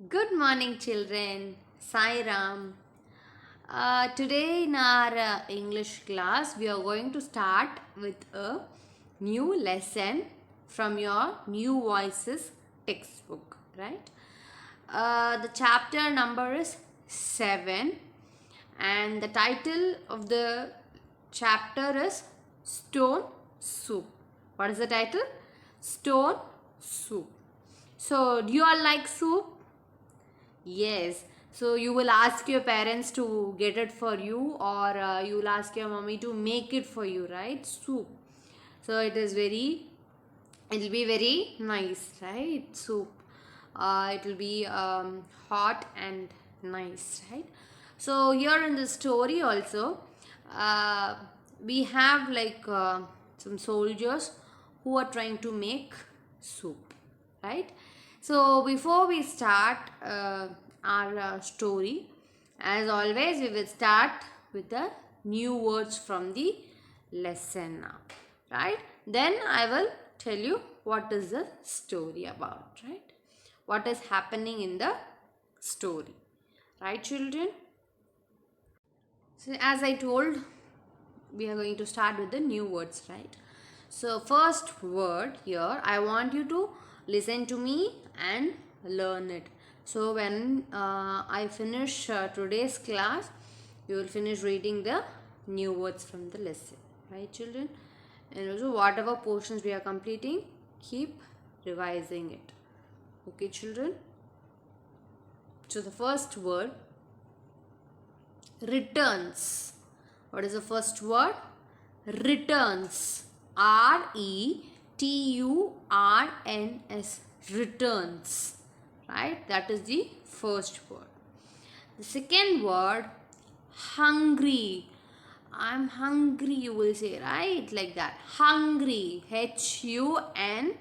Good morning, children. Sai Ram. Today, in our English class, we are going to start with a new lesson from your New Voices textbook, right? The chapter number is 7, and the title of the chapter is Stone Soup. What is the title? Stone Soup. So, do you all like soup? Yes. So you will ask your parents to get it for you, or you will ask your mommy to make it for you, right? Soup. So it will be very nice, right? Soup. It will be hot and nice, right? So here in the story also, uh, we have some soldiers who are trying to make soup, right? So before we start our story, as always, we will start with the new words from the lesson now, right? Then I will tell you what is the story about, right? What is happening in the story, right, children? So as I told, we are going to start with the new words, right? So first word here, I want you to listen to me and learn it. So when I finish today's class, you will finish reading the new words from the lesson, right, children? And also whatever portions we are completing, keep revising it. Okay, children? So the first word, returns. What is the first word? Returns. RETURNS. Returns. Right? That is the first word. The second word, hungry. I'm hungry, you will say, right? Like that. Hungry. HUNGRY.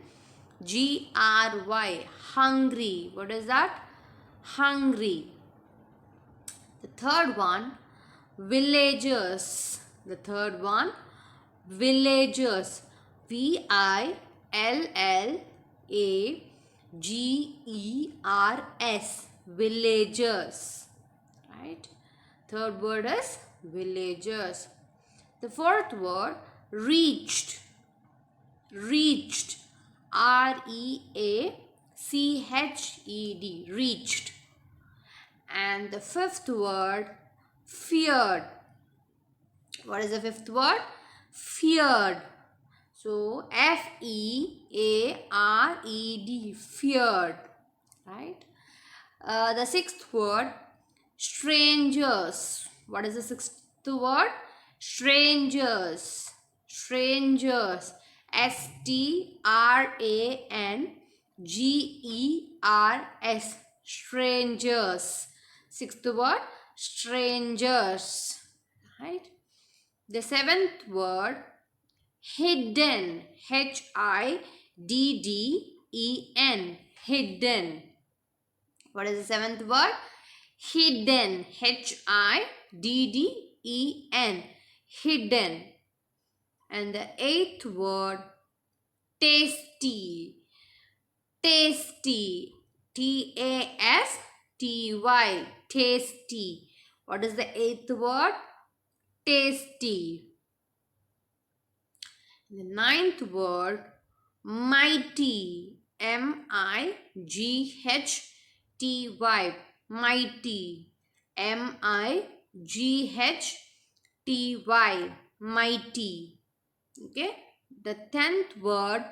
Hungry. What is that? Hungry. The third one, villagers. The third one, villagers. VILLAGERS. Villagers. Right? Third word is villagers. The fourth word, reached. Reached. REACHED. Reached. And the fifth word, feared. What is the fifth word? Feared. So FEARED. Feared. Right? The sixth word, strangers. What is the sixth word? Strangers. Strangers. STRANGERS. Strangers. Sixth word, strangers. Right? The seventh word, hidden. HIDDEN. Hidden. What is the seventh word? Hidden. HIDDEN. Hidden. And the eighth word, tasty. Tasty. TASTY. Tasty. What is the eighth word? Tasty. The ninth word, mighty. MIGHTY. Mighty. MIGHTY. Mighty. Okay. The tenth word,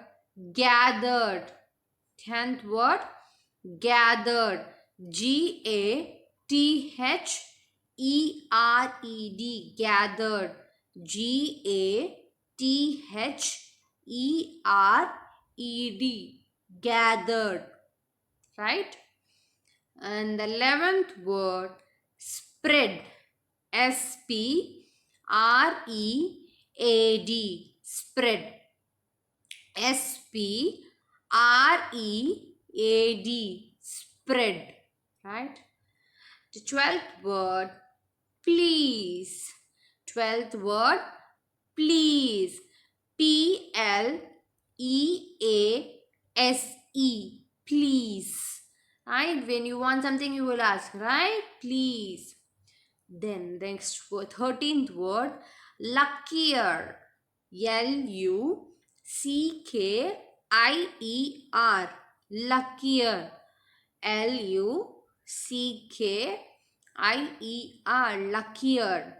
gathered. Tenth word, gathered. GATHERED. Gathered. GATHERED. Gathered. Right? And the 11th word, spread. SPREAD. Spread. SPREAD. Spread. Right? The 12th word, please. 12th word, please. PLEASE. Please. Right? When you want something, you will ask, right? Please. Then next word, 13th word, luckier. Luckier. Luckier. Luckier. Luckier.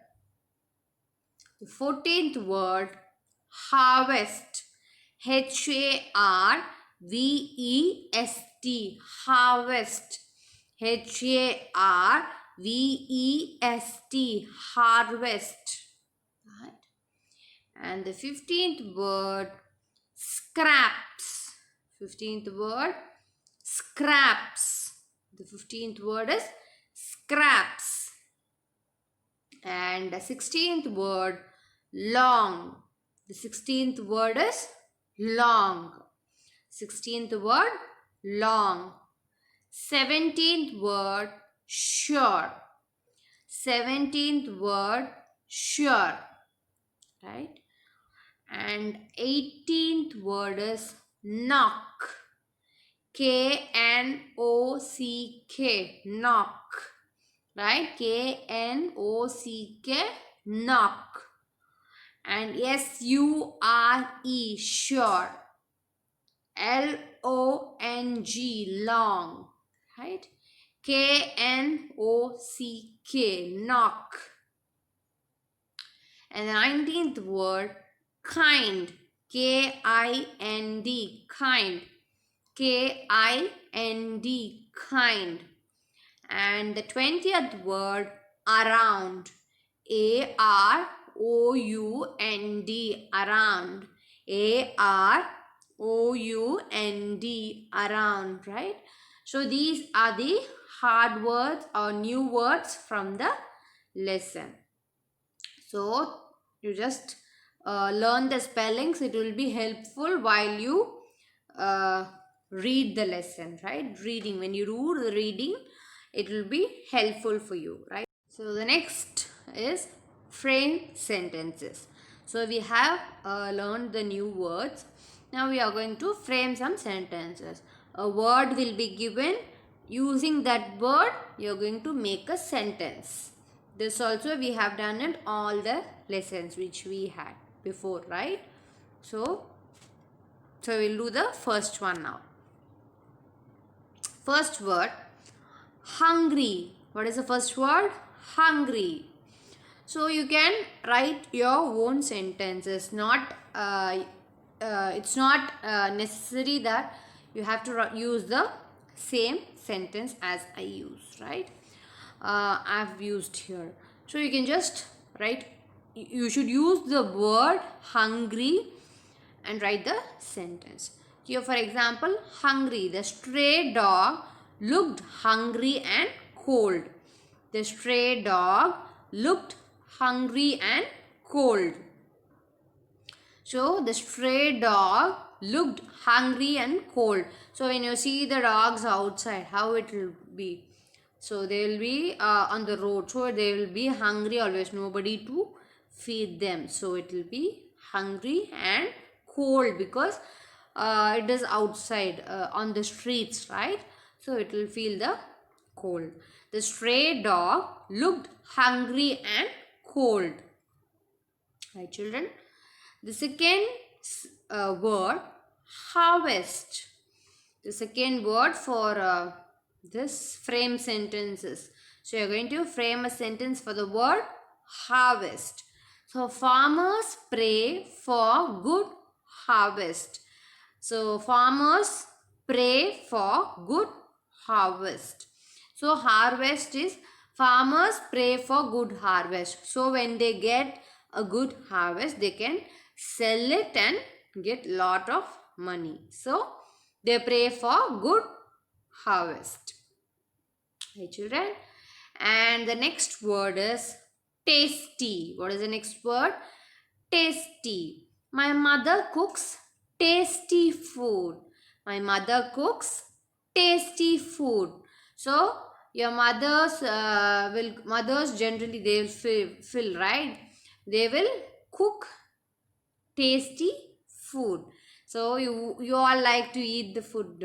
The 14th word, harvest. Harvest. Harvest. Harvest. Harvest. Right. And the 15th word, scraps. 15th word, scraps. The 15th word is scraps. And the 16th word, long. The 16th word is long. 16th word, long. 17th word, sure. 17th word, sure. Right? And 18th word is knock. Knock. Knock. Right? Knock. Knock. And sure. Sure. long. Long. Right? Knock. And the 19th word, kind. Kind. Kind. Kind. And the 20th word, around. Around. Around. Around. Right? So these are the hard words or new words from the lesson. So you just learn the spellings. It will be helpful while you read the lesson, right? Reading. When you do the reading, it will be helpful for you, right? So the next is frame sentences. So we have learned the new words. Now we are going to frame some sentences. A word will be given. Using that word, you are going to make a sentence. This also we have done in all the lessons which we had before, right? So we'll do the first one now. First word, hungry. What is the first word? Hungry. So you can write your own sentences. It's not necessary that you have to use the same sentence as I use, right? I've used here. So you can just write, you should use the word hungry and write the sentence. Here for example, hungry. The stray dog looked hungry and cold. The stray dog looked hungry and cold. So the stray dog looked hungry and cold. So when you see the dogs outside, how it will be? So they will be on the road. So they will be hungry always. Nobody to feed them. So it will be hungry and cold because it is outside on the streets, right? So it will feel the cold. The stray dog looked hungry and cold. Right, children? The second word, harvest. The second word for this frame sentences. So you are going to frame a sentence for the word harvest. So farmers pray for good harvest. So farmers pray for good harvest. So harvest is farmers pray for good harvest. So when they get a good harvest, they can sell it and get lot of money. So they pray for good harvest. Hey children. And the next word is tasty. What is the next word? Tasty. My mother cooks tasty food. My mother cooks tasty food. So your mothers generally they will fill, right? They will cook tasty food. So you all like to eat the food,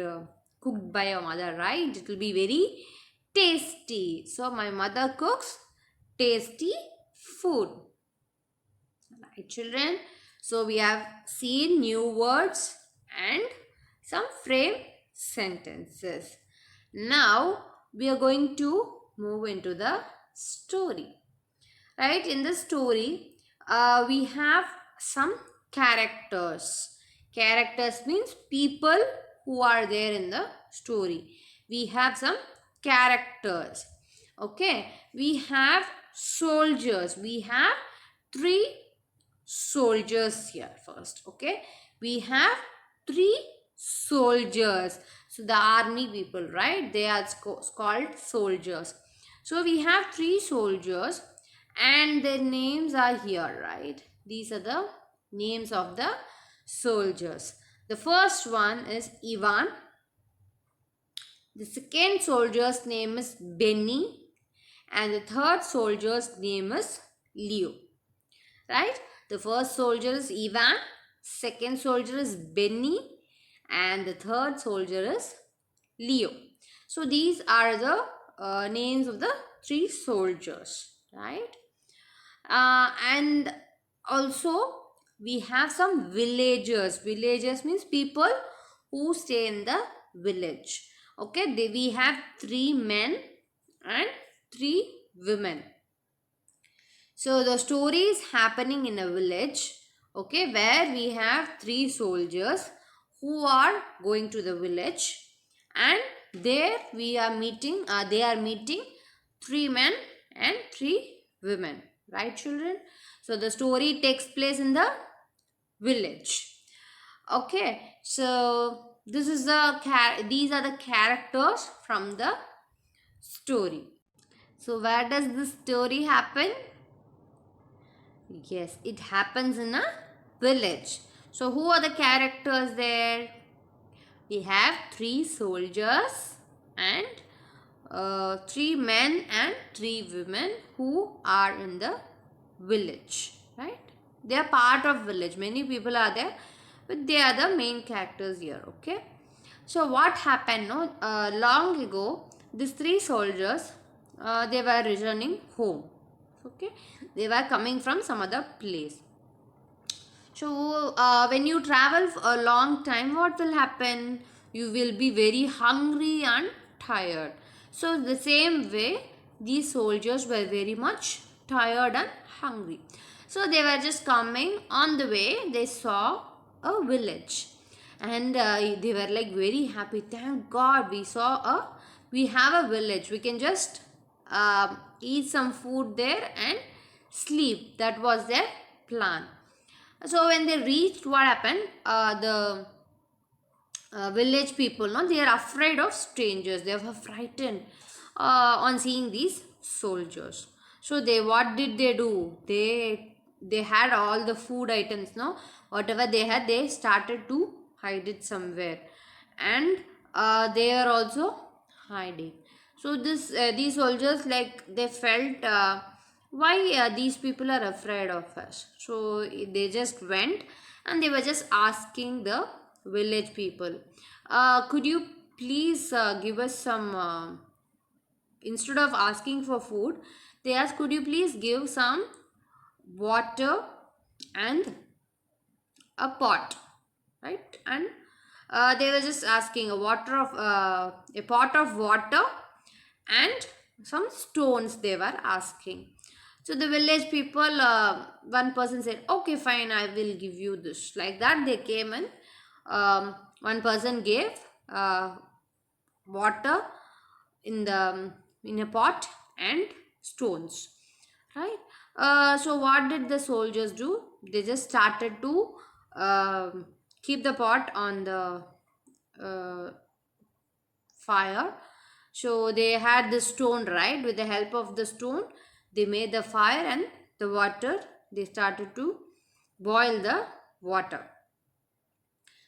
cooked by your mother, right? It will be very tasty. So my mother cooks tasty food. Right, children? So we have seen new words and some frame sentences. Now we are going to move into the story. Right? In the story, we have some characters. Characters means people who are there in the story. We have some characters. Okay, we have soldiers. We have three soldiers here first. Okay, we have three soldiers. So the army people, right? They are called soldiers. So we have three soldiers and their names are here, right? These are the names of the soldiers. The first one is Ivan. The second soldier's name is Benny. And the third soldier's name is Leo. Right? The first soldier is Ivan. Second soldier is Benny. And the third soldier is Leo. So these are the names of the three soldiers. Right? And also we have some villagers. Villagers means people who stay in the village. Okay, we have three men and three women. So the story is happening in a village, okay, where we have three soldiers who are going to the village, and there we are meeting, they are meeting three men and three women, right, children? So the story takes place in the village. Okay, so this is these are the characters from the story. So where does this story happen? Yes, it happens in a village. So who are the characters there? We have three soldiers and three men and three women who are in the village, right? They are part of village. Many people are there, but they are the main characters here, okay? So what happened, no? Long ago, these three soldiers, they were returning home, okay? They were coming from some other place. So when you travel for a long time, what will happen? You will be very hungry and tired. So the same way, these soldiers were very much tired and hungry. So they were just coming. On the way, they saw a village, and they were like very happy. Thank God we have a village. We can just eat some food there and sleep. That was their plan. So when they reached, what happened? The village people, no, they are afraid of strangers. They were frightened on seeing these soldiers. So what did they do? They had all the food items, no, whatever they had, they started to hide it somewhere, and they are also hiding. So these soldiers, like, they felt why these people are afraid of us. So they just went and they were just asking the village people, could you please give us some instead of asking for food, they asked, could you please give some water and a pot, right? And they were just asking a pot of water and some stones they were asking. So the village people, one person said, okay, fine, I will give you this. Like that, they came and one person gave water in a pot and stones, right? So what did the soldiers do? They just started to keep the pot on the fire. So they had the stone, right? With the help of the stone, they made the fire, and the water, they started to boil the water.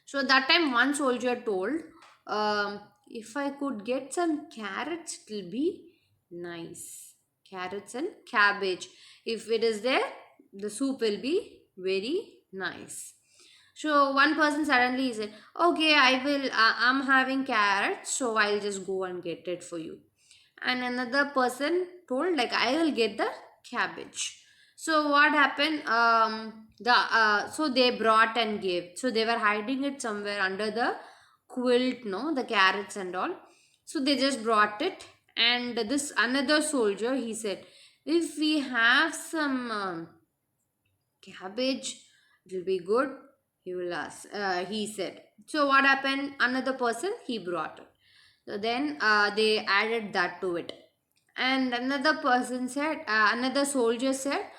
So that time one soldier told, if I could get some carrots, it will be nice. Carrots and cabbage. If it is there, the soup will be very nice. So one person suddenly said, "Okay, I will. I'm having carrots, so I'll just go and get it for you." And another person told, like, "I will get the cabbage." So what happened? So they brought and gave. So they were hiding it somewhere under the quilt, no, the carrots and all. So they just brought it, and this another soldier, he said, "If we have some cabbage, it will be good." He will ask. He said. So what happened? Another person, he brought it. So then they added that to it. And another person said, another soldier said,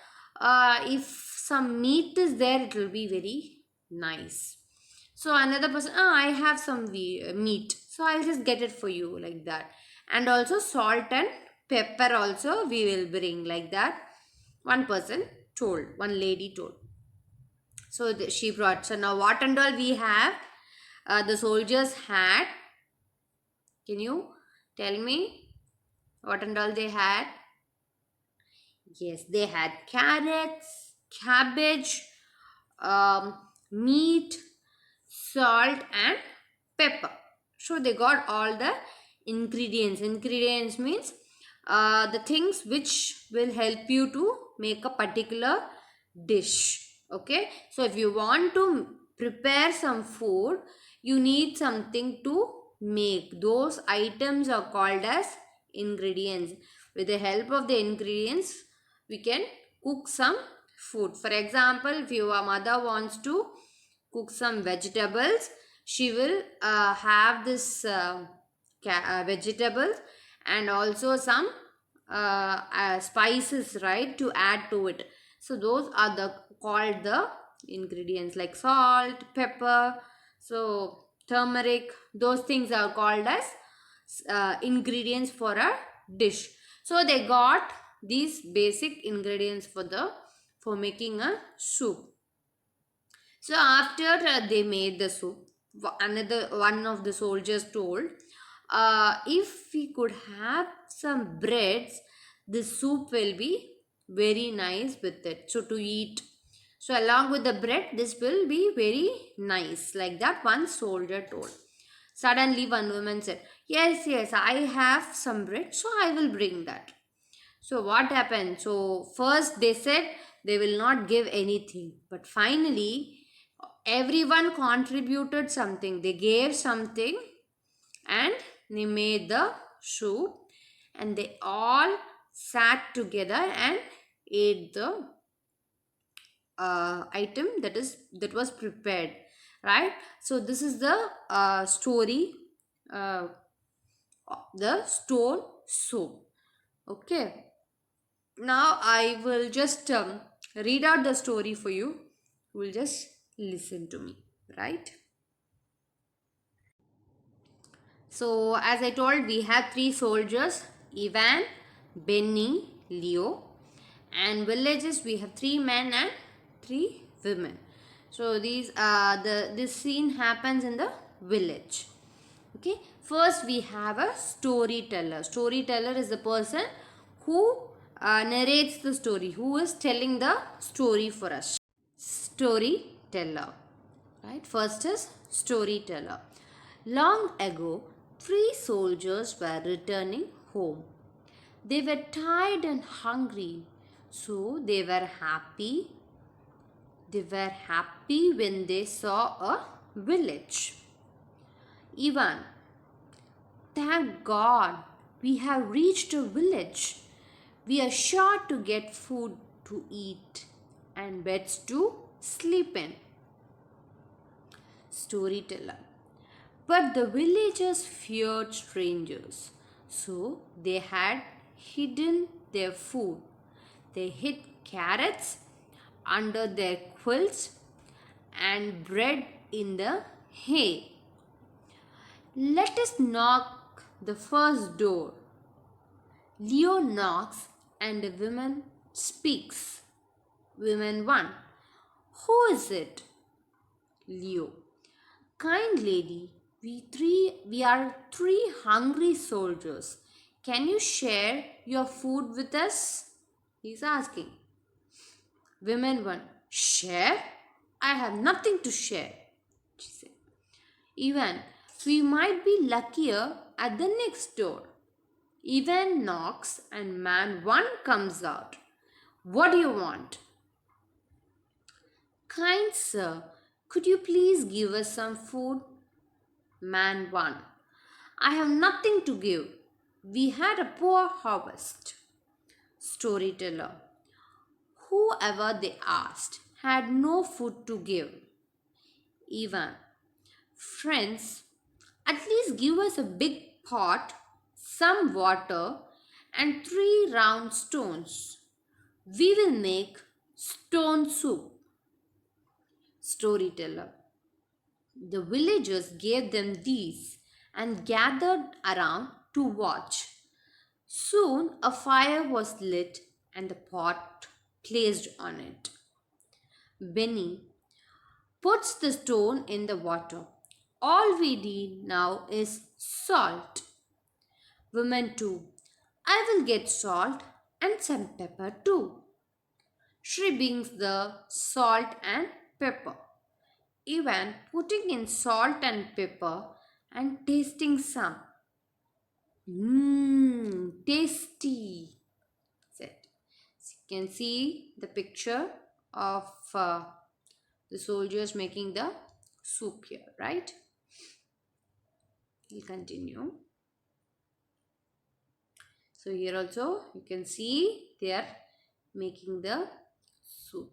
if some meat is there, it will be very nice. So another person, I have some meat, so I'll just get it for you, like that. And also salt and pepper also we will bring, like that. One person told, one lady told. So she brought. So now what and all we have? The soldiers had. Can you tell me what and all they had? Yes, they had carrots, cabbage, um, meat, salt, and pepper. So they got all the ingredients. Ingredients means the things which will help you to make a particular dish. Okay, so if you want to prepare some food, you need something to make. Those items are called as ingredients. With the help of the ingredients, we can cook some food. For example, if your mother wants to cook some vegetables, she will have this vegetables and also some spices, right, to add to it. So those are the called the ingredients, like salt, pepper, so turmeric. Those things are called as ingredients for a dish. So they got these basic ingredients for making a soup. So after they made the soup, another one of the soldiers told, if we could have some breads, the soup will be very nice with it. So to eat. So along with the bread, this will be very nice. Like that, one soldier told. Suddenly, one woman said, "Yes, yes, I have some bread, so I will bring that." So what happened? So first they said they will not give anything, but finally everyone contributed something. They gave something and they made the soup, and they all sat together and ate the item that was prepared, right? So this is the story, uh, the stone soup. Okay, now I will just read out the story for you. You will just listen to me, right? So, as I told, we have three soldiers: Ivan, Benny, Leo, and villages. We have three men and three women. So, this scene happens in the village. Okay, first we have a storyteller. Storyteller is the person who narrates the story, who is telling the story for us. Storyteller, right? First is storyteller. Long ago, three soldiers were returning home. They were tired and hungry, so they were happy. They were happy when they saw a village. Ivan, thank God, we have reached a village. We are sure to get food to eat and beds to sleep in. Storyteller. But the villagers feared strangers, so they had hidden their food. They hid carrots under their quilts and bread in the hay. Let us knock the first door. Leo knocks and a woman speaks. Woman 1. Who is it? Leo. Kind lady, we are three hungry soldiers. Can you share your food with us? He's asking. Woman 1. Share? I have nothing to share, she said. Ivan, we might be luckier at the next door. Ivan knocks and man one comes out. What do you want? Kind sir, could you please give us some food? Man one, I have nothing to give. We had a poor harvest. Storyteller, whoever they asked had no food to give. Ivan, friends, at least give us a big pot, some water, and 3 round stones. We will make stone soup. Storyteller, the villagers gave them these and gathered around to watch. Soon a fire was lit and the pot placed on it. Benny puts the stone in the water. All we need now is salt. Woman 2, I will get salt and some pepper too. She brings the salt and pepper. Ivan putting in salt and pepper and tasting some. Mmm, tasty. Said. So you can see the picture of the soldiers making the soup here, right? We'll continue. So here also you can see they are making the soup.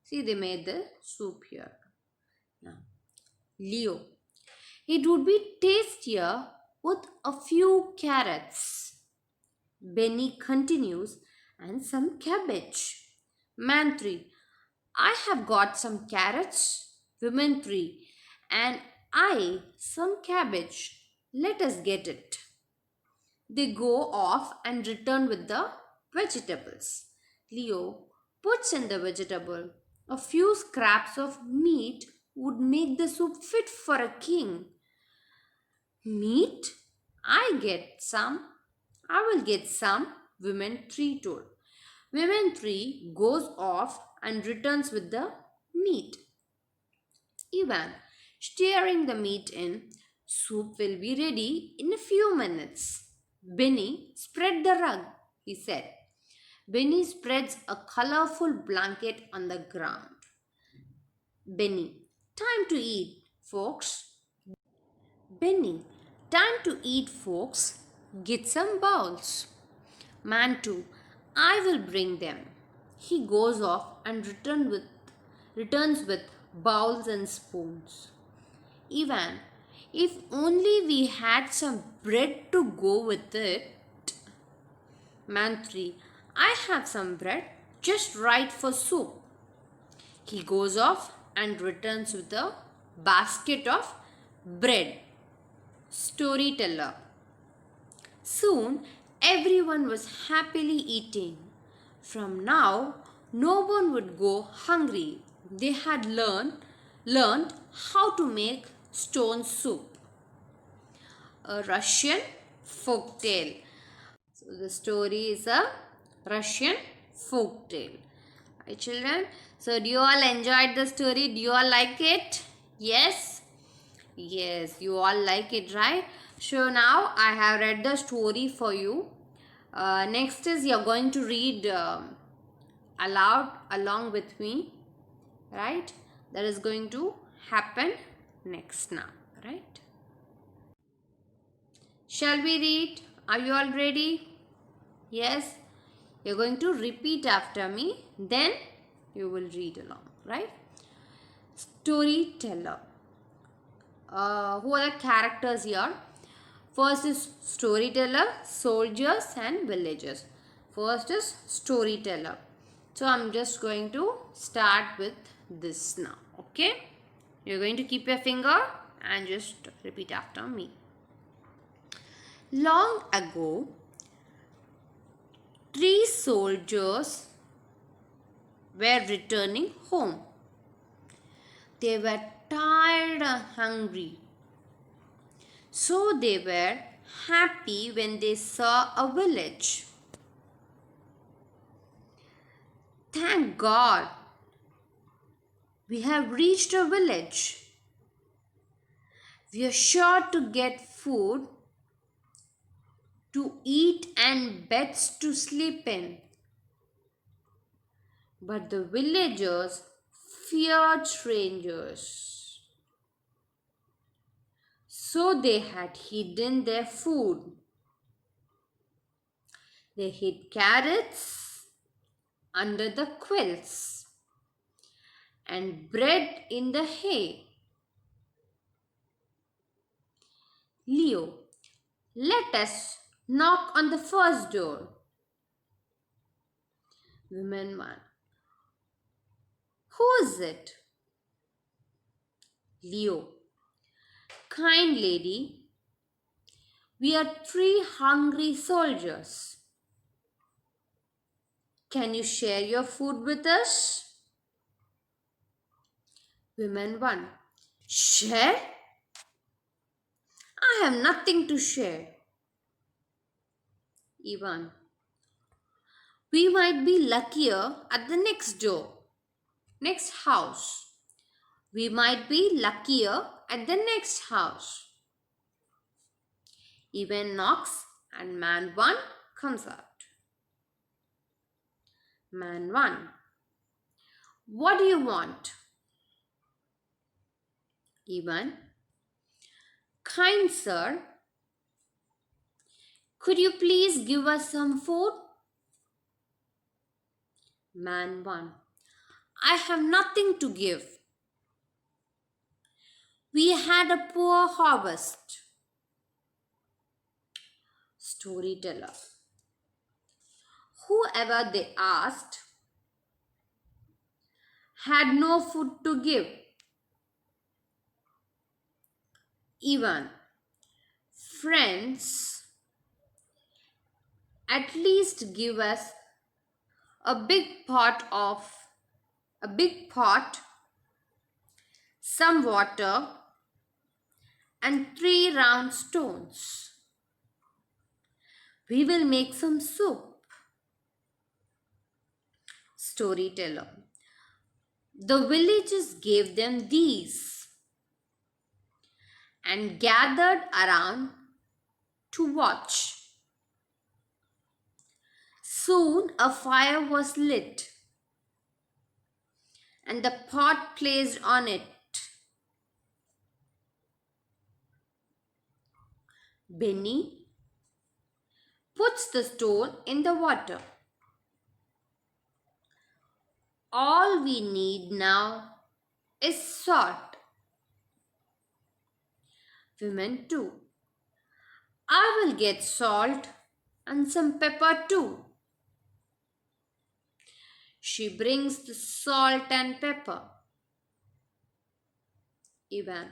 See, they made the soup here. Now, Leo. It would be tastier with a few carrots. Benny continues, and some cabbage. Man 3. I have got some carrots. Women 3. And I some cabbage. Let us get it. They go off and return with the vegetables. Leo puts in the vegetable. A few scraps of meat would make the soup fit for a king. Meat? I will get some, Women 3 told. Women 3 goes off and returns with the meat. Ivan, stirring the meat in, soup will be ready in a few minutes. Benny, spread the rug, he said. Benny spreads a colorful blanket on the ground. Benny, time to eat, folks. Benny, time to eat, folks. Get some bowls. Man 2, I will bring them. He goes off and returns with bowls and spoons. Ivan, if only we had some bread to go with it. Man 3, I have some bread just right for soup. He goes off and returns with a basket of bread. Storyteller. Soon everyone was happily eating. From now, no one would go hungry. They had learned how to make stone soup. A Russian folk tale. So the story is a Russian folk tale. Right, children? So do you all enjoyed the story? Do you all like it? Yes? Yes, you all like it, right? So now I have read the story for you. Next is you're going to read aloud along with me, right? That is going to happen next now, right? Shall we read? Are you all ready? Yes? You're going to repeat after me, then you will read along, right? Storyteller. Who are the characters here? First is storyteller, soldiers and villagers. First is storyteller. So I'm just going to start with this now. Okay? You're going to keep your finger and just repeat after me. Long ago, 3 soldiers were returning home. They were tired and hungry. So they were happy when they saw a village. Thank God, We have reached a village. We are sure to get food to eat and beds to sleep in. But the villagers feared strangers. So they had hidden their food. They hid carrots under the quilts and bread in the hay. Leo, let us knock on the first door. Women 1. Who is it? Leo. Kind lady, we are 3 hungry soldiers. Can you share your food with us? Women 1. Share? I have nothing to share. Ivan. We might be luckier at the next door, next house. We might be luckier at the next house. Ivan knocks and man 1 comes out. Man 1. What do you want? Ivan. Kind sir, could you please give us some food? Man 1. I have nothing to give. We had a poor harvest. Storyteller. Whoever they asked had no food to give. Ivan. Friends, at least give us a big pot, some water, and 3 round stones. We will make some soup. Storyteller. The villagers gave them these and gathered around to watch. Soon a fire was lit and the pot placed on it. Benny puts the stone in the water. All we need now is salt. Women 2. I will get salt and some pepper too. She brings the salt and pepper. Ivan.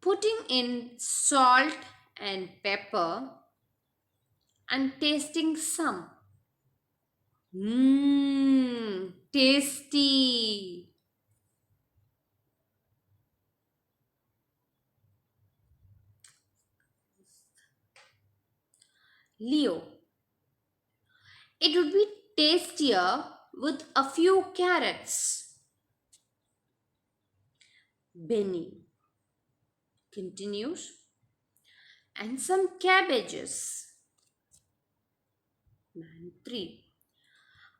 Putting in salt and pepper and tasting some. Tasty. Leo. It would be tastier with a few carrots. Benny continues. And some cabbages. Man 3.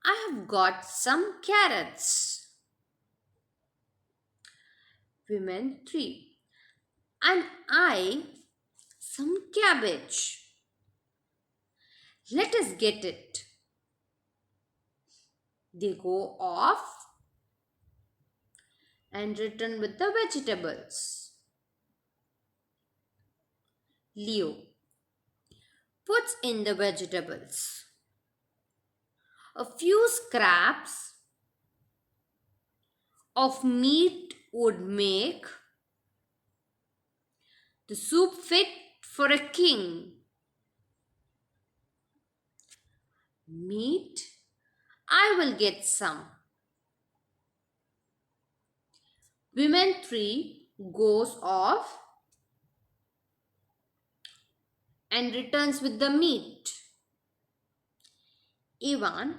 I have got some carrots. Women 3. And I some cabbage. Let us get it. They go off and return with the vegetables. Leo puts in the vegetables. A few scraps of meat would make the soup fit for a king. Meat? I will get some. Women 3 goes off and returns with the meat. Ivan,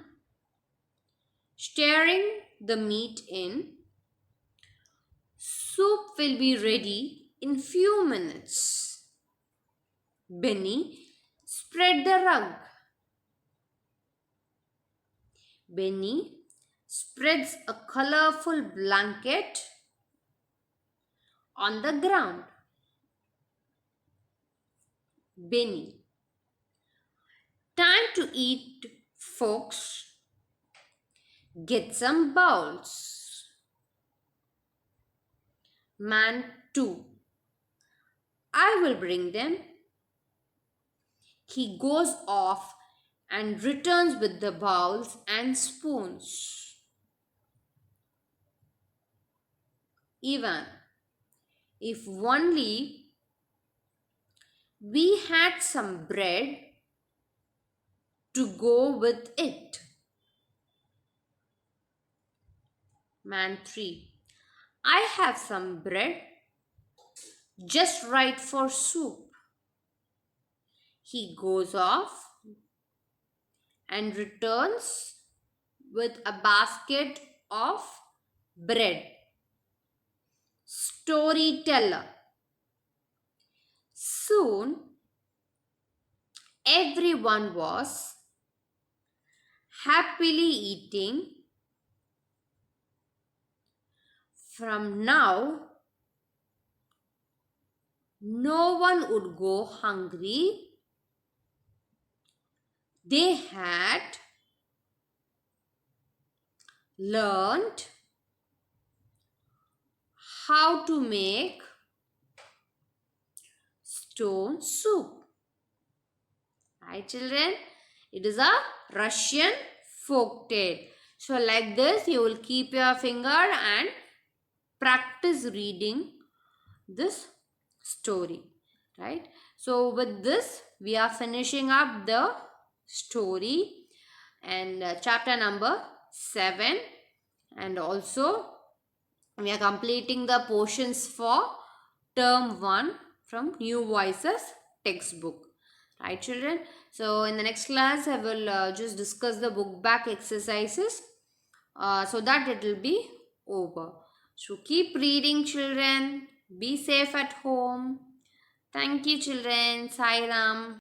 stirring the meat in, Soup will be ready in few minutes. Benny spread the rug. Benny spreads a colorful blanket on the ground. Benny, time to eat, folks. Get some bowls. Man 2, I will bring them. He goes off and returns with the bowls and spoons. Even if only we had some bread to go with it. Man 3, I have some bread just right for soup. He goes off and returns with a basket of bread. Storyteller. Soon, everyone was happily eating. From now, no one would go hungry. They had learned how to make stone soup. Right, children? It is a Russian folk tale. So, like this, you will keep your finger and practice reading this story. Right? So, with this, we are finishing up the story and chapter number 7, and also we are completing the portions for term 1 from New Voices textbook. Right, children? So in the next class I will just discuss the book back exercises so that it will be over. So keep reading, children. Be safe at home. Thank you, children. Sai Ram.